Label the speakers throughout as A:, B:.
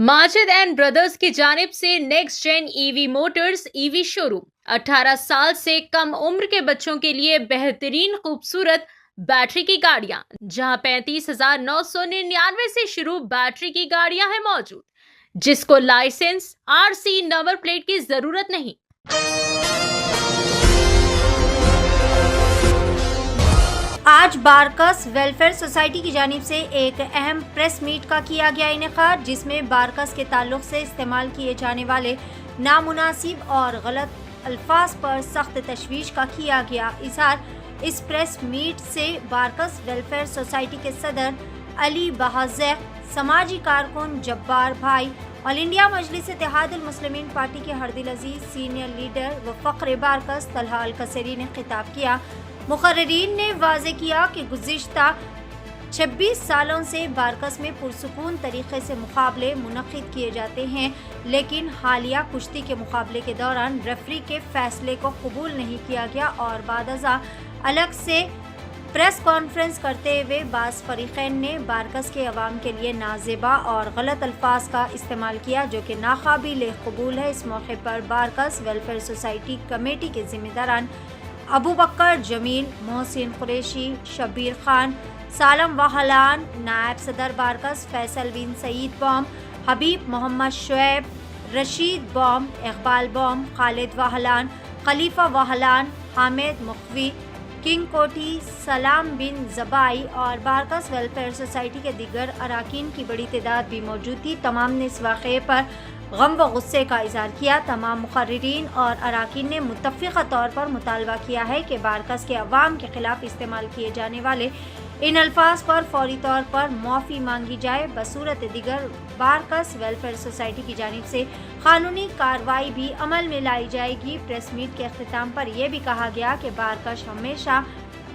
A: Majid and brothers की जानिब से next gen EV motors EV showroom 18 साल से कम उम्र के बच्चों के लिए बेहतरीन खूबसूरत बैटरी की गाड़ियां, जहां 35,999 से शुरू बैटरी की गाड़ियां हैं मौजूद, जिसको लाइसेंस आरसी नंबर प्लेट की जरूरत नहीं।
B: आज बारकस वेलफेयर सोसाइटी की जानिब से एक अहम प्रेस मीट का किया गया इनेकाद, जिसमें बारकस के ताल्लुक से इस्तेमाल किए जाने वाले नामुनासिब और गलत अल्फाज पर सख्त तशवीश का किया गया इजहार। इस प्रेस मीट से बारकस वेलफेयर सोसाइटी के सदर अली बहाज़, समाजी कारकुन जब्बार भाई, ऑल इंडिया मजलिस इत्तेहादुल मुस्लिमीन पार्टी के हरदिल अजीज सीनियर लीडर व फ़ख्र बारकस तलहा अल कसरी ने खिताब किया। मुकर्रिरीन ने वाज़े किया कि गुज़िश्ता 26 सालों से बारकस में पुरसुकून तरीक़े से मुकाबले मुनक़िद किए जाते हैं, लेकिन हालिया कुश्ती के मुकाबले के दौरान रेफरी के फ़ैसले को कबूल नहीं किया गया और बादअज़ा अलग से प्रेस कॉन्फ्रेंस करते हुए बाज़ फ़रीक़ैन ने बारकस के अवाम के लिए नाज़ेबा और गलत अल्फाज का इस्तेमाल किया, जो कि नाकाबिल कबूल है। इस मौके पर बारकस वेलफेयर सोसाइटी कमेटी के ज़िम्मेदारान अबू बकर जमील, मोहसिन कुरैशी, शब्बीर खान, सालम वाहलान, नायब सदर बारकस फैसल बिन सईद बॉम, हबीब मोहम्मद शुएब, रशीद बॉम, इकबाल बॉम, खालिद वाहलान, खलीफा वाहलान, हामिद मुखवी, किंग कोटी, सलाम बिन जबाई और बारकस वेलफेयर सोसाइटी के दीगर अराकीन की बड़ी तादाद भी मौजूद थी। तमाम ने इस वाक़े पर गम व गुस्से का इज़हार किया। तमाम मुक़र्रिरीन और अराकीन ने मुत्तफ़िक़ा तौर पर मुतालबा किया है कि बारकस के अवाम के ख़िलाफ़ इस्तेमाल किए जाने वाले इन अल्फाज पर फ़ौरी तौर पर मुआफ़ी मांगी जाए। बसूरत दिगर बारकस वेलफेयर सोसाइटी की जानिब से क़ानूनी कार्रवाई भी अमल में लाई जाएगी। प्रेस मीट के अख्तिताम पर यह भी कहा गया कि बारकस हमेशा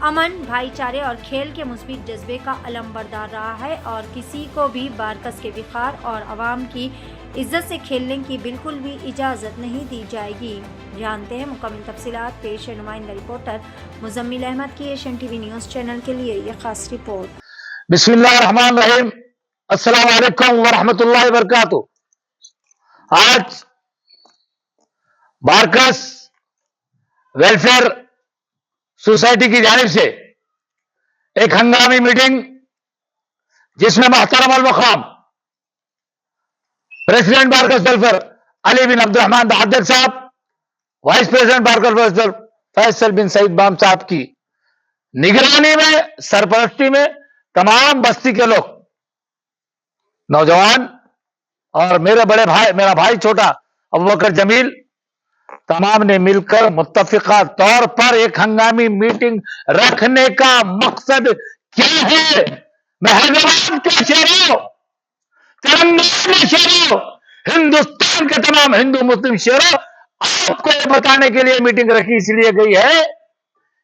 B: अमन, भाईचारे और खेल के मुस्बित जज्बे का अलमबरदार रहा है और किसी को भी बारकस के विखार और अवाम की इज्जत से खेलने की बिल्कुल भी इजाज़त नहीं दी जाएगी। जानते हैं मुकम्मल तफसीलात, पेश है नुमाइंदा रिपोर्टर मुजम्मिल अहमद की एशियन टीवी न्यूज़ चैनल के लिए यह खास रिपोर्ट।
C: बिस्मिल्लाहिर्रहमानिर्रहीम, अस्सलाम वालेकुम व रहमतुल्लाहि व बरकातुहू। आज बारकस वेलफेयर सोसाइटी की जानिब से एक हंगामी मीटिंग, जिसमें मोहतरम अल मक़ाम प्रेसिडेंट बारकस वेलफेयर अली बिन अब्दुर्रहमान बहादुर साहब, vice president Barkas welfare Faisal bin Saeed Bam साहब की निगरानी में, सरपरस्ती में तमाम बस्ती के लोग, नौजवान और मेरा भाई छोटा अबू बकर जमील, तमाम ने मिलकर मुत्तफिका तौर पर एक हंगामी मीटिंग रखने का मकसद क्या है? मैं हैदराबाद के शहरों, तेलंगाना के शहरों, हिंदुस्तान के तमाम हिंदू मुस्लिम शहरों आपको बताने के लिए मीटिंग रखी इसलिए गई है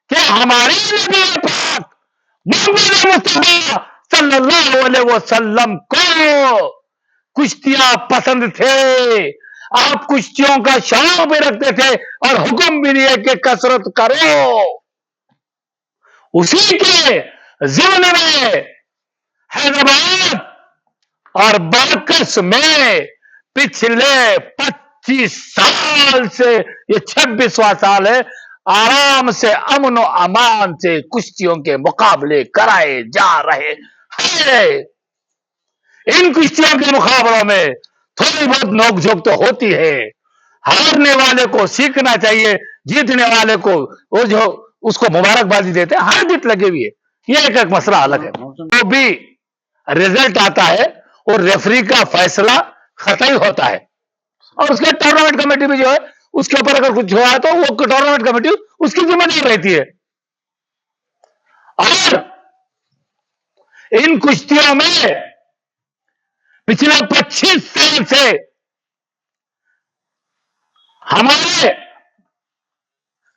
C: कि हमारे नबी पाक मोहम्मद मुस्तफा सल्लल्लाहु अलैहि वसल्लम को कुश्तियां पसंद थे। आप कुश्तियों का शौक भी रखते थे और हुक्म भी दिया कि कसरत करो। उसी के ज़िम्न में हैदराबाद और बारकस में पिछले 25 साल से, ये 26वां साल है, आराम से अमन और अमान से कुश्तियों के मुकाबले कराए जा रहे हैं। इन कुश्तियों के मुकाबलों में थोड़ी बहुत नोकझोंक तो होती है। हारने वाले को सीखना चाहिए, जीतने वाले को वो जो उसको मुबारकबाजी देते हैं, हार जीत लगी हुई है, ये एक मसला अलग है। तो भी रिजल्ट आता है और रेफरी का फैसला खतई होता है और उसके टूर्नामेंट कमेटी भी जो है उसके ऊपर अगर कुछ हुआ है तो वो टूर्नामेंट कमेटी उसकी जिम्मेदारी रहती है। और इन कुश्तियों में पिछले 25 साल से हमारे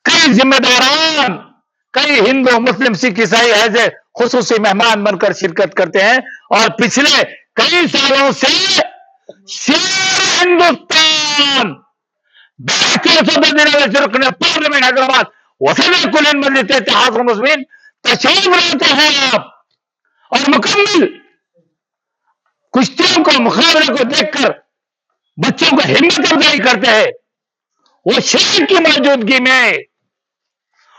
C: कई जिम्मेदारान, कई हिंदू मुस्लिम सिख ईसाई ऐसे खुसूसी मेहमान बनकर शिरकत करते हैं और पिछले कई सालों से शेर हिंदुस्तान पार्लियामेंट हैदराबाद वसीले कुल मजलिस इत्तेहादुल मुस्लिमीन तशरीफ लाते हैं आप और मुकम्मल कुश्तियों को, मुकाबले को देखकर बच्चों को हिम्मत अफजाई करते हैं, वो शेर की मौजूदगी में,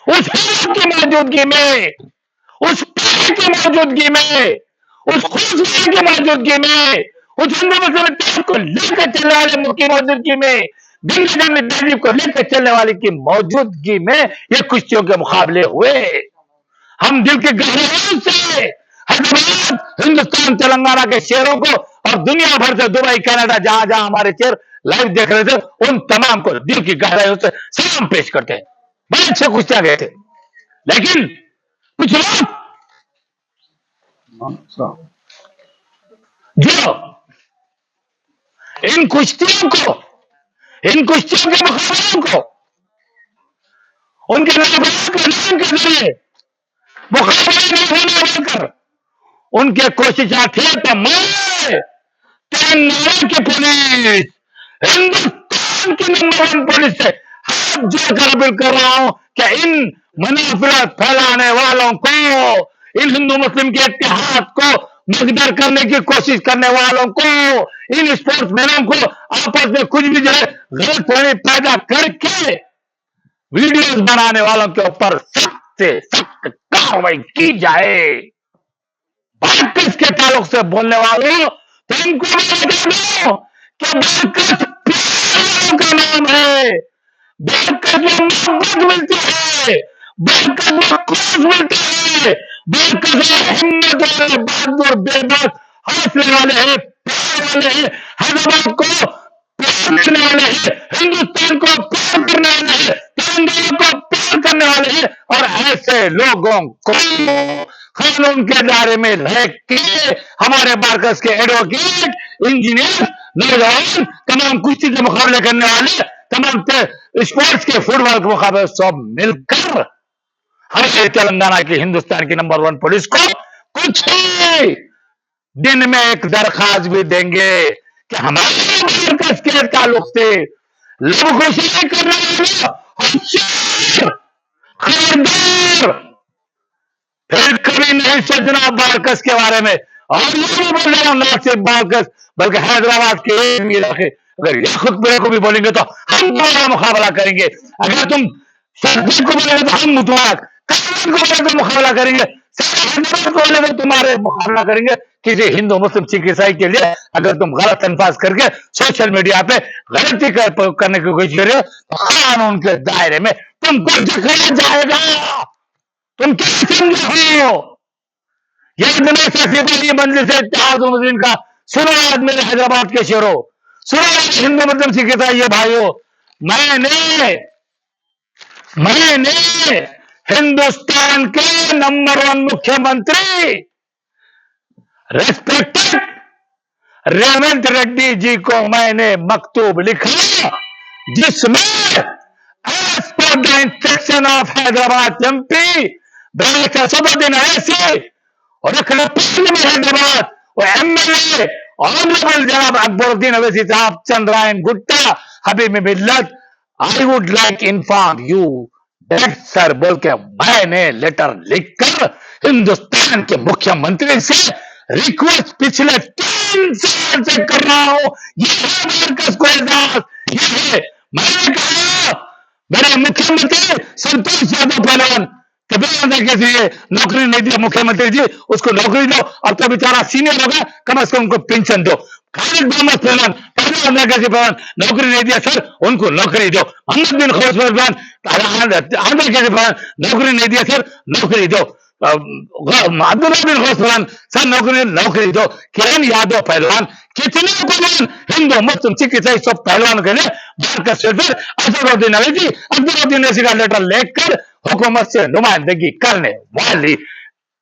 C: उस हिम्मत की मौजूदगी में, उस प्यार की मौजूदगी में, उस खुशबू की मौजूदगी में, उस हिंदू मुस्लिम को लेकर चलने वाले की मौजूदगी में, गंगा जमुनी तहजीब को लेकर चलने वाले की मौजूदगी में ये कुश्तियों के मुकाबले हुए। हम दिल के गहराइयों से हैदराबाद, हिंदुस्तान, तेलंगाना के शेरों को और दुनिया भर से दुबई, कनाडा, जहां जहां हमारे शेर लाइव देख रहे थे, उन तमाम को दिल की गहराइयों से सलाम पेश करते हैं। बड़े अच्छे कुश्तियां गए थे, लेकिन कुछ लोग जो इन कुश्तियों के मुकाबलों को उनके नाम के जरिए मुकाबले नहीं होने देकर उनके कोशिशें थी तमाम। तेलंगाना की पुलिस, हिंदुस्तान की नंबर 1 पुलिस से हाथ जोड़कर अपील कर रहा हूं कि इन मुनाफिरत फैलाने वालों को, इन हिंदू मुस्लिम के इत्तेहाद को मकदर करने की कोशिश करने वालों को, इन स्पोर्ट्समैनों को आपस में कुछ भी जो है गलतफहमी पैदा करके वीडियोस बनाने वालों के ऊपर सख्त से सख्त कार्रवाई की जाए। बार्कस के ताल्लुक से बोलने वालों, तो इनको मैं बता दूं कि बार्कस प्यार का नाम है, बार्कस में मोहब्बत मिलती है, बार्कस में खुश मिलती है, बार्कस में हिम्मत वाले, बहादुर, बेबस, हौसले वाले हैं, प्यार वाले हैं, हैदराबाद को प्यार करने वाले हैं, हिंदुस्तान को प्यार करने वाले हैं, तेलंगाना को प्यार करने वाले हैं, और ऐसे लोगों को कानून के दायरे में रह के हमारे बार्कस के एडवोकेट, इंजीनियर, नौजवान, तमाम कुश्ती के मुकाबले करने वाले, तमाम स्पोर्ट्स के, फुटबॉल के मुकाबले सब मिलकर हमारे तेलंगाना की, हिंदुस्तान की नंबर 1 पुलिस को कुछ ही दिन में एक दरखास्त भी देंगे कि हमारे बार्कस के ताल्लुक से लबकुशी करने वाले होशियार, खबरदार, फिर कभी नहीं सोचना बार्कस के बारे में। और ये भी बोल रहा हूं, न सिर्फ बार्कस बल्कि हैदराबाद के एक इलाके, अगर ये खुतबे को भी बोलेंगे तो हम तुम्हारा मुकाबला करेंगे। अगर तुम सरकार को बोलेंगे तो हम मुतवाक, कानून को बोले तो मुकाबला करेंगे, हैदराबाद को बोले तो तुम्हारे मुकाबला करेंगे। किसी हिंदू मुस्लिम सिख ईसाई के लिए अगर तुम गलत अल्फाज करके सोशल मीडिया पे गलती करने की कोशिश कर रहे हो तो कानून के दायरे में तुमको दिखाया जाएगा। तुम क्या समझे हो? ये सिपाही मंजिल से इत्तेहाद मुस्लिम का सुनो आज मेरे हैदराबाद के शेरों, सुनो हिंदू मुस्लिम सिख ईसाई भाइयों, मैंने हिंदुस्तान के नंबर 1 मुख्यमंत्री रेस्पेक्टेड रेवंत रेड्डी जी को मैंने मकतूब लिखा, जिसमें as per the instruction of Hyderabad MP Saduddin Owaisi और हैदराबाद और एमएलए ऑनरेबल जनाब अकबरुद्दीन अवैसी साहब, चंद्रायन गुट्टा, हबीब मिल्लत, I would like inform you that sir बोल के मैंने लेटर लिखकर हिंदुस्तान के मुख्यमंत्री से रिक्वेस्ट पिछले 3 साल से कर रहा हूं। ये है बार्कस को एजाज, ये है। मैंने कहा मेरे मुख्यमंत्री संतोष यादव पहलवान कभी कैसे नौकरी नहीं दिया, मुख्यमंत्री जी उसको नौकरी दो, अब तो बेचारा सीनियर होगा, कम से कम उनको पेंशन दो। खालिद मोहम्मद पहलवान कैसे पहलवान नौकरी नहीं दिया सर, उनको नौकरी दो। मोहम्मद बिन खोस पहलवान कैसे पहलवान नौकरी नहीं दिया सर, नौकरी दो। अब्दुल्ला बिन खोस पहलवान सर नौकरी दो। किरण यादव पहलवान, कितने पहलवान हिंदू मुस्लिम सिख ईसाई सब पहलवान के लिए बार्कस से असदुद्दीन अवैसी, अब्दुल्लाउद्दीन अवैसी का लेटर लेकर हुकूमत से नुमाइंदगी करने वाली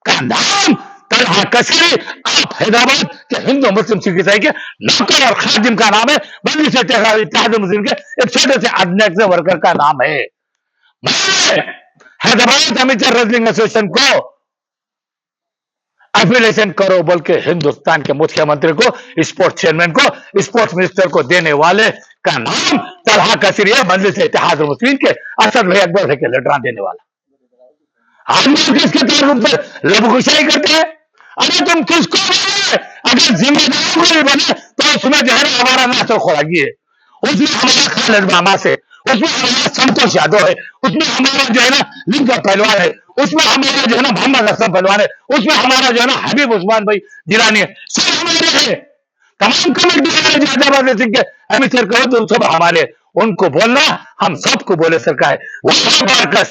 C: का नाम तलहा कसरी। आप हैदराबाद के हिंदू मुस्लिम सिख ईसाई के नौकर और खादिम का नाम है, बल्कि से इत्तेहाद मुस्लिम के एक छोटे से एडनेक्स वर्कर का नाम है। हैदराबाद अमेचर रेसलिंग एसोसिएशन को एफिलिएशन करो बोल के हिंदुस्तान के मुख्यमंत्री को, स्पोर्ट्स चेयरमैन को, स्पोर्ट्स मिनिस्टर को देने वाले का नाम तलहा कसरी है, मजलिस इत्तेहाद मुस्लिम के असद भाई अकबर के लेटर देने वाला। आदमी किसके ताल्लुक से लबकुशाई करते हैं, अरे तुम किसको बोले? अगर जिम्मेदार कोई बने तो उसमें जो है ना हमारा नासर खुरागी है, उसमें हमारा खालिद मामा से, उसमें हमारा संतोष यादव है, उसमें हमारा जो है ना लिंगा पहलवान है, उसमें हमारा जो है ना मोहम्मद हसन पहलवान है, उसमें हमारा जो है ना हबीब उस्मान भाई जिलानी है, सब हमारे हैं। तमाम कमेटी जाजाबाद सिंह के अमित सर कहो तो सब हमारे, उनको बोलना हम सबको बोले सरकार वो बारकस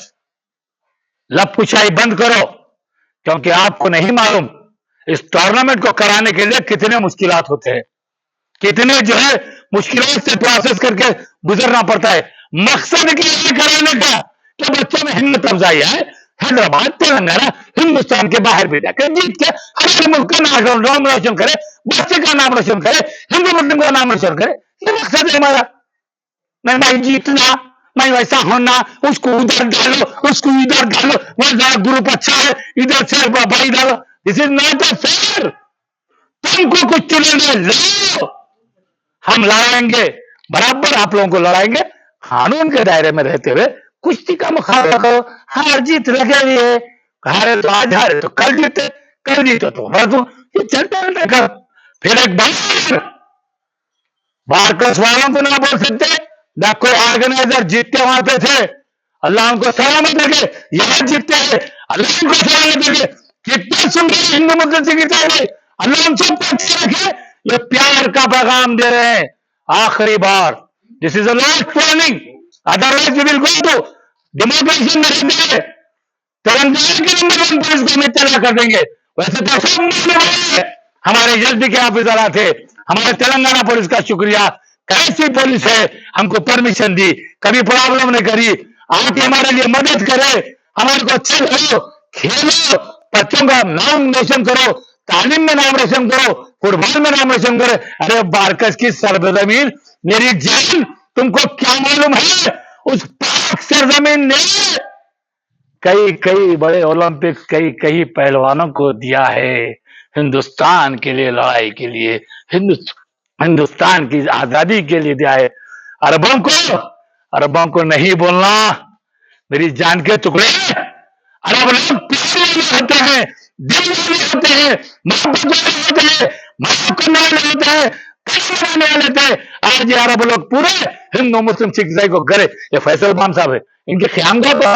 C: लपकुशाई बंद करो, क्योंकि आपको नहीं मालूम इस टूर्नामेंट को कराने के लिए कितने मुश्किलात होते हैं, कितने जो है मुश्किलों से प्रोसेस करके गुजरना पड़ता है। मकसद क्या है कराने का कि बच्चों में हिम्मत अफजाई है, हैदराबाद तेलंगाना हिंदुस्तान के बाहर भी जाकर जीत के हमारे मुल्क का नाम रोशन करे, बच्चे का नाम रोशन करे, हिंदू मुस्लिम का नाम रोशन करे, ये मकसद है हमारा। नहीं भाई जीतना, नहीं वैसा होना, उसको उधर डालो, उसको इधर डालो, वहां ग्रुप अच्छा है इधर से भाई डालो, this is not a fair. तुमको कुछ चुने लो, हम लड़ाएंगे, बराबर आप लोगों को लड़ाएंगे, कानून के दायरे में रहते हुए कुश्ती का मुकाबला करो, हार जीत लगे हुई है, हारे तो आज हारे तो कल जीते, कल जीते तो परसों, ये चलता रहता है। फिर एक बारकस वालों को ना बोल सकते ना, कोई ऑर्गेनाइजर जीतते वहां पे थे, अल्लाह उनको सलामत रखे, यहाँ जीतते हैं, अल्लाह उनको सलामत रखे, कितने सुंदर हिंदू मुस्लिम से गिरता है, अल्लाह हम सबको अच्छे रखे। ये प्यार का पैगाम दे रहे हैं, आखिरी बार, this is a last warning, otherwise we will go to democracy में तेलंगाना के नंबर 1 पुलिस को मित्तला कर देंगे। वैसे तो सब हमारे एसपी के ऑफिसर थे, हमारे तेलंगाना पुलिस का शुक्रिया, कैसी पुलिस है, हमको परमिशन दी, कभी प्रॉब्लम नहीं करी, आके हमारे लिए मदद करे, हमारे को अच्छे लगो, खेलो, बच्चों का नाम रोशन करो, तालीम में नाम रोशन करो, फुटबॉल में नाम रोशन करो। अरे बारकस की सरजमीन मेरी जान, तुमको क्या मालूम है, उस पाक सरजमीन ने कई कई बड़े ओलंपिक्स कई पहलवानों को दिया है, हिंदुस्तान के लिए लड़ाई के लिए, हिंदुस्तान की आजादी के लिए दिया है। अरबों को नहीं बोलना, मेरी जान के टुकड़े, अरब लोग प्यारे होते हैं, दिल वाले होते हैं, मोहब्बत वाले होते हैं, माफ करने वाले होते हैं, करने वाले थे। आज ये अरब लोग पूरे हिंदू मुस्लिम सिख ईसाई को करे, ये फैसल इमाम साहब है, इनके ख्याम का तो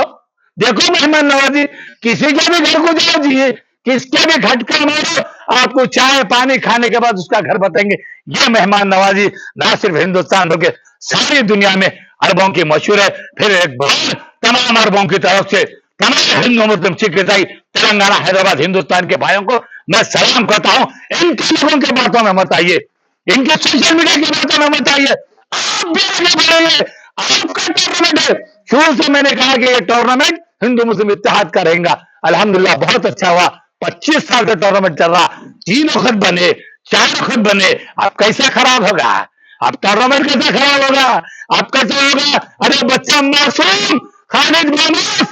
C: देखो मेहमान नवाजी, किसी के भी घर को जाओ जी, किसके भी खटका मारो, आपको चाय पानी खाने के बाद उसका घर बताएंगे। ये मेहमान नवाजी ना सिर्फ हिंदुस्तान बल्कि सारी दुनिया में अरबों की मशहूर है। फिर एक बार तमाम अरबों की तरफ से तमाम हिंदू मुस्लिम सिख ईसाई तेलंगाना हैदराबाद हिंदुस्तान के भाइयों को मैं सलाम करता हूं। इन लोगों की बातों में मत आइए, इनके सोशल मीडिया की बातों में मत आइए, आप भी आगे बढ़ेंगे, आपका टूर्नामेंट है। शुरू से मैंने कहा कि ये टूर्नामेंट हिंदू मुस्लिम इत्तेहाद का रहेगा, अल्हम्दुलिल्लाह बहुत अच्छा हुआ। 25 साल का टूर्नामेंट चल रहा, 3 वक्त बने, 4 वक्त बने, अब कैसे खराब होगा, अब टूर्नामेंट कैसे खराब होगा, अब कैसे होगा। अरे बच्चा मासूम खालिद मामूस,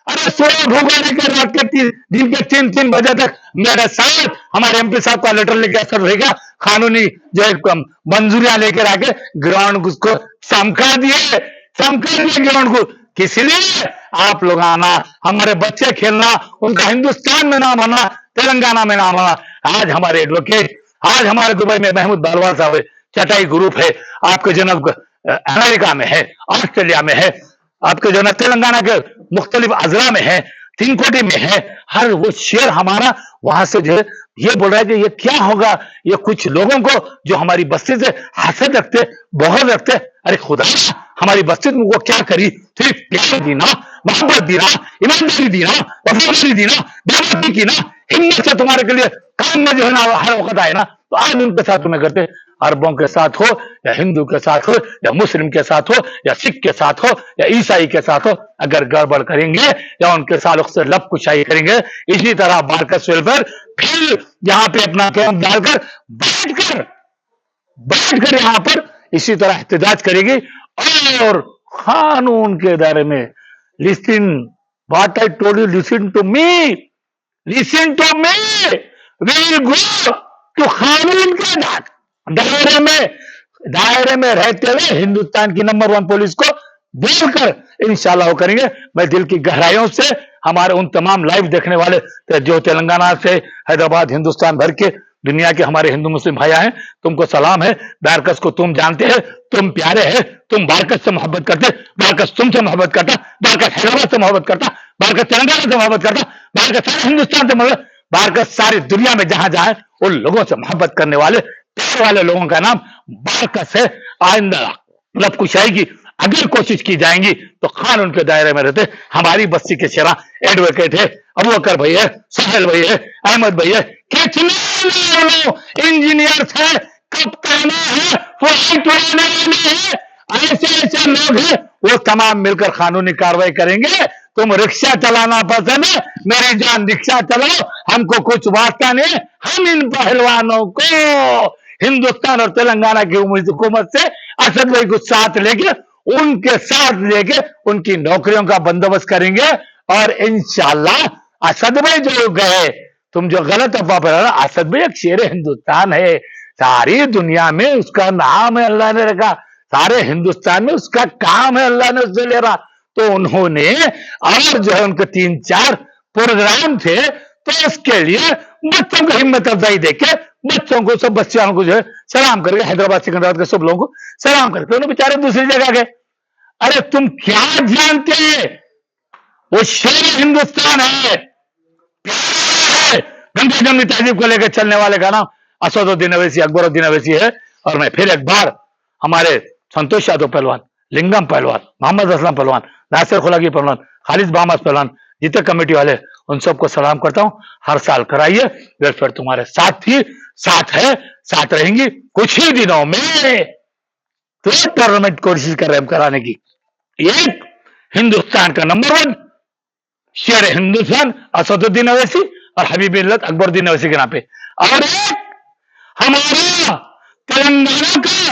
C: अरे सोया भूखा लेकर रात के दिन के 3 बजे तक मेरे साथ हमारे एमपी साहब का लेटर लेकर असर रहेगा, कानूनी जो मंजूरियां लेकर आके ग्राउंड उसको समका दिए ग्राउंड को। किस लिए आप लोग आना, हमारे बच्चे खेलना, उनका हिंदुस्तान में नाम होना, तेलंगाना में नाम होना। आज हमारे एडवोकेट, आज हमारे दुबई में महमूद बालवाल साहब है, चटाई ग्रुप है, आपके जनक अमेरिका में है, ऑस्ट्रेलिया में है, आपके जो तेलंगाना के मुख्तलिफ अजला में है, तिनकोटी में है, हर वो शेयर हमारा वहां से जो है ये बोल रहा है कि ये क्या होगा। ये कुछ लोगों को जो हमारी बस्ती से हसद रखते, बहुत रखते, अरे खुदा हमारी बस्ती तुमको क्या करी, सिर्फ प्यार देना, मोहब्बत देना, ईमानदारी देना, वफादारी देना, दावत की ना, हिम्मत से तुम्हारे के लिए काम में जो है ना हर वक्त आए ना, तो आज उनके साथ तुम्हें करते। अरबों के साथ हो या हिंदू के साथ हो या मुस्लिम के साथ हो या सिख के साथ हो या ईसाई के साथ हो, अगर गड़बड़ करेंगे या उनके साथ से लब कुशाई करेंगे, इसी तरह बारकस वेलफेयर फिर यहाँ पे अपना कैंप डालकर बैठकर यहाँ पर इसी तरह एहतजाज करेगी। और कानून के दायरे में listen what I told you, listen to me, will go to कानून के दायरे में रहते हुए हिंदुस्तान की नंबर 1 पुलिस को बोल कर इंशाल्लाह वो करेंगे। मैं दिल की गहराइयों से हमारे उन तमाम लाइव देखने वाले जो तेलंगाना से, हैदराबाद, हिंदुस्तान भर के, दुनिया के हमारे हिंदू मुस्लिम भाई हैं, तुमको सलाम है। बारकस को तुम जानते हैं, तुम प्यारे हैं, तुम बारकस से मोहब्बत करते, बारकस तुमसे मोहब्बत करता, बारकस हैदराबाद से मोहब्बत करता, बारकस तेलंगाना से मोहब्बत करता, बारकस सारे हिंदुस्तान से मोहब्बत, बारकस सारी दुनिया में जहां जहां उन लोगों से मोहब्बत करने वाले प्यार वाले लोगों का नाम बारकस है। आइंदा लब कुशाई की अगर कोशिश की जाएंगी तो कानून के दायरे में रहते। हमारी बस्ती के शेरा एडवोकेट है, अबू बकर भाई है, सोहेल भाई है, अहमद भाई है, कितने इंजीनियर है, कप्तान है, फ्लाइट वाले हैं, ऐसे ऐसे लोग हैं, वो तमाम मिलकर कानूनी कार्रवाई करेंगे। तुम रिक्शा चलाना पसंद है, मेरी जान रिक्शा चलाओ, हमको कुछ वास्ता नहीं। हम इन पहलवानों को हिंदुस्तान और तेलंगाना की हुकूमत से असद भाई को साथ लेके उनकी नौकरियों का बंदोबस्त करेंगे। और इंशाल्लाह असद भाई जो गए, तुम जो गलत अफवाह पर, असद भाई एक शेर हिंदुस्तान है, सारी दुनिया में उसका नाम है, अल्लाह ने रखा, सारे हिंदुस्तान में उसका काम है, अल्लाह ने उससे ले रहा। तो उन्होंने और जो है उनके 3-4 प्रोग्राम थे, तो उसके लिए बच्चों को हिम्मत अफजाई देके बच्चों को, सब बच्चों को जो है सलाम करके, हैदराबाद सिकंदराबाद के सब लोगों को सलाम करके उन्हें बेचारे दूसरी जगह गए। अरे तुम क्या जानते, वो शेर हिंदुस्तान है, गंगा जमनी तहजीब को लेकर चलने वाले का नाम असदुद्दीन अवैसी, अकबरुद्दीन अवैसी है। और मैं फिर एक बार हमारे संतोष यादव पहलवान, लिंगम पहलवान, मोहम्मद असलम पहलवान, नासिर खुलागी पहलवान, खालिद बामस पहलवान, जितने कमेटी वाले, उन सबको सलाम करता हूं। हर साल कराइए, वेलफेयर तुम्हारे साथ ही साथ है, साथ रहेंगी। कुछ ही दिनों में तो टूर्नामेंट कोशिश कर रहे हैं कराने की। एक हिंदुस्तान का नंबर 1 शेर हिंदुस्तान असदुद्दीन अवैसी और हबीब मिल्लत अकबरुद्दीन अवैसी के नाम पे, और एक हमारा तेलंगाना का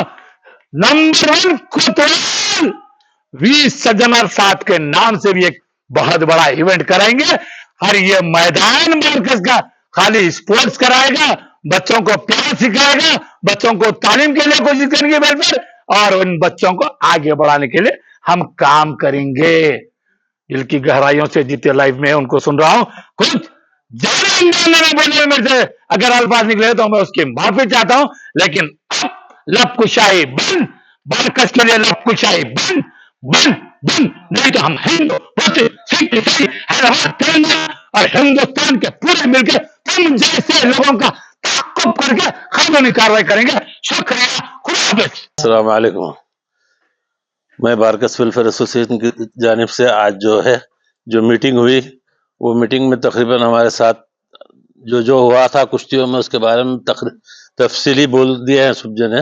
C: नंबर 1 कोतवाल वी सज्जनर साथ के नाम से भी एक बहुत बड़ा इवेंट कराएंगे। और ये मैदान मार्कस का खाली स्पोर्ट्स कराएगा, बच्चों को प्यार सिखाएगा, बच्चों को तालीम के लिए कोशिश करेंगे वेलफेयर, और उन बच्चों को आगे बढ़ाने के लिए हम काम करेंगे। दिल की गहराइयों से जितने लाइव में उनको सुन रहा हूं, कुछ ज्यादा बोलने मेरे से अगर अल्फाज निकले तो मैं उसकी माफी चाहता हूं, लेकिन लब कुशाई बंद, बारकस के लिए लब कुशाई बंद बंद बंद, नहीं तो हम हिंदू, सिख, ईसाई, हैदराबाद, तेलंगाना और हिंदुस्तान के पूरे मिलकर तुम जैसे लोगों का ताक़ुब करके कानूनी कार्रवाई करेंगे। शुक्रिया, खुदा हाफिज़।
D: अस्सलाम वालेकुम। मैं बारकस वेलफेयर एसोसिएशन की जानिब से आज जो मीटिंग हुई, वो मीटिंग में तकरीबन हमारे साथ जो हुआ था कुश्तियों में, उसके बारे में तफसीली बोल दिए हैं सब जने।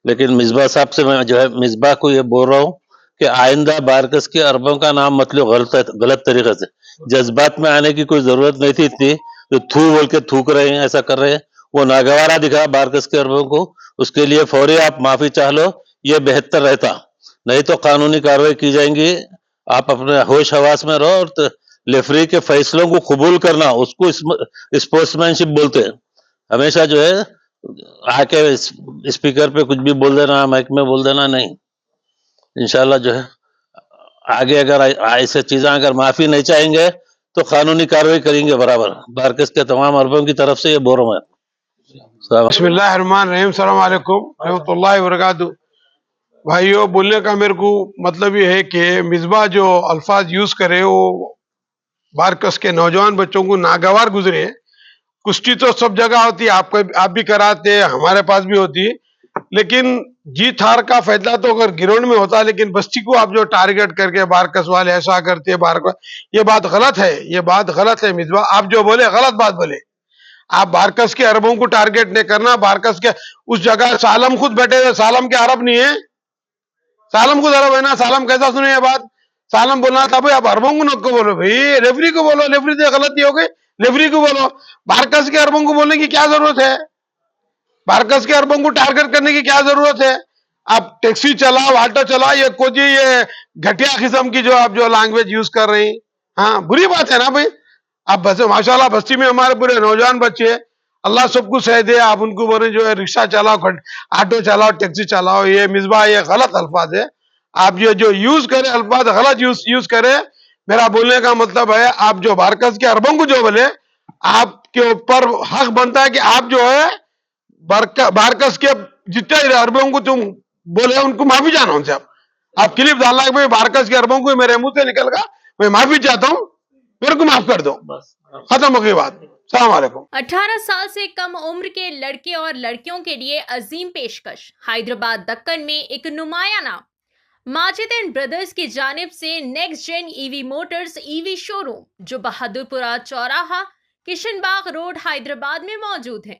D: लेकिन मिसबा साहब से मैं मिसबा को ये बोल रहा हूँ कि आइंदा बारकस के अरबों का नाम मत लो गलत तरीके से। जज्बात में आने की कोई जरूरत नहीं थी इतनी, जो थू बोल के थूक रहे हैं, ऐसा कर रहे हैं, वो नागवारा दिखा बारकस के अरबों को। उसके लिए फौरी आप माफी चाह लो, ये बेहतर रहता, नहीं तो कानूनी कार्रवाई की जाएंगी। आप अपने होश हवास में रहो और रेफरी के फैसलों को कबूल करना, उसको स्पोर्ट्समैनशिप बोलते हैं। हमेशा जो है आके स्पीकर पे कुछ भी बोल देना, माइक में बोल देना नहीं। इंशाल्लाह जो है आगे अगर ऐसे चीजें अगर माफी नहीं चाहेंगे तो कानूनी कार्रवाई करेंगे बराबर। बारकस के तमाम अरबों की तरफ से ये बोल रहा हूं।
E: बिस्मिल्लाहिर्रहमानिर्रहीम, अस्सलाम वालेकुम रहमतुल्लाहि व बरकातुहू। भाइयों, बोलने का मेरे को मतलब ये है कि मिसबा जो अल्फाज यूज करे वो बारकस के नौजवान बच्चों को नागवार गुजरे। कुश्ती तो सब जगह होती है, आप भी कराते हैं, हमारे पास भी होती है, लेकिन जीत हार का फैसला तो अगर ग्राउंड में होता है, लेकिन बस्ती को आप जो टारगेट करके बारकस वाले ऐसा करते हैं, बारकस, ये बात गलत है, ये बात गलत है। मिसबा आप जो बोले गलत बात बोले। आप बारकस के अरबों को टारगेट नहीं करना। बारकस के उस जगह सालम खुद बैठे हुए, सालम के अरब नहीं है, सालम खुद अरब है ना। सालम कैसा सुने ये बात? सालम बोलना था भाई, आप अरबों को नको बोलो, भाई रेफरी को बोलो, रेफरी से गलती हो गई, रेफरी को बोलो। बारकस के अरबों को बोलने की क्या जरूरत है? बारकस के अरबों को टारगेट करने की क्या जरूरत है? आप टैक्सी चलाओ, ऑटो चलाओ, ये कुछ ये घटिया किस्म की जो आप जो लैंग्वेज यूज कर रहे हैं, हाँ बुरी बात है ना भाई। आप बस माशाल्लाह बस्ती में हमारे पूरे नौजवान बच्चे, अल्लाह सबको सह दे, आप उनको बोले जो है रिक्शा चलाओ, ऑटो चलाओ, टैक्सी चलाओ, ये मिसबा ये गलत अल्फाज है। آپ جو یوز کرے الفاظ غلط یوز کرے. میرا بولنے کا مطلب ہے آپ جو بارکس کے اربوں کو جو بولے آپ کے اوپر حق بنتا ہے کہ آپ جو ہے بارکس کے جتنے اربوں کو تم بولے ان کو معافی چاہنا ان سے. آپ کلپ ڈالنا کہ بارکس کے اربوں کو میرے منہ سے نکل گا, میں معافی چاہتا ہوں, میرے کو معاف کر دو, ختم ہو گئی بات. السلام علیکم.
A: 18 سال سے کم عمر کے لڑکے اور لڑکیوں کے لیے عظیم پیشکش. حیدرآباد دکن میں ایک نمایاں نام ماجد اینڈ بردرز کی جانب سے نیکسٹ جین ای وی موٹرز ای وی شو روم جو بہادر پورہ چوراہا کشن باغ روڈ حیدرآباد میں موجود ہے,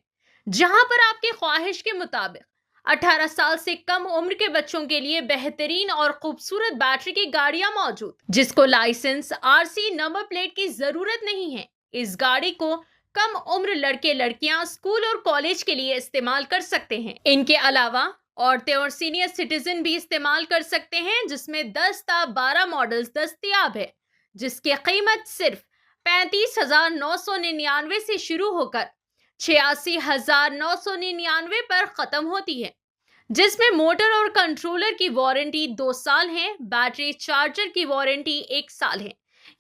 A: جہاں پر آپ کی خواہش کے مطابق 18 سال سے کم عمر کے بچوں کے لیے بہترین اور خوبصورت بیٹری کی گاڑیاں موجود, جس کو لائسنس RC نمبر پلیٹ کی ضرورت نہیں ہے. اس گاڑی کو کم عمر لڑکے لڑکیاں اسکول اور کالج کے لیے استعمال کر سکتے ہیں. ان کے علاوہ عورتیں اور سینئر سٹیزن بھی استعمال کر سکتے ہیں, جس میں 10 تا 12 ماڈلز دستیاب ہے, جس کی قیمت صرف 35,999 سے شروع ہو کر 86,999 پر ختم ہوتی ہے, جس میں موٹر اور کنٹرولر کی وارنٹی 2 سال ہے, بیٹری چارجر کی وارنٹی 1 سال ہے.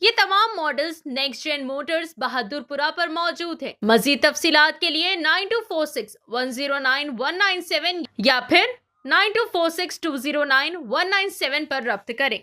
A: یہ تمام ماڈلز نیکسٹ جین موٹرز بہادر پورہ پر موجود ہے. مزید تفصیلات کے لیے 9246109197 یا پھر 9246209197 پر رابطہ کریں.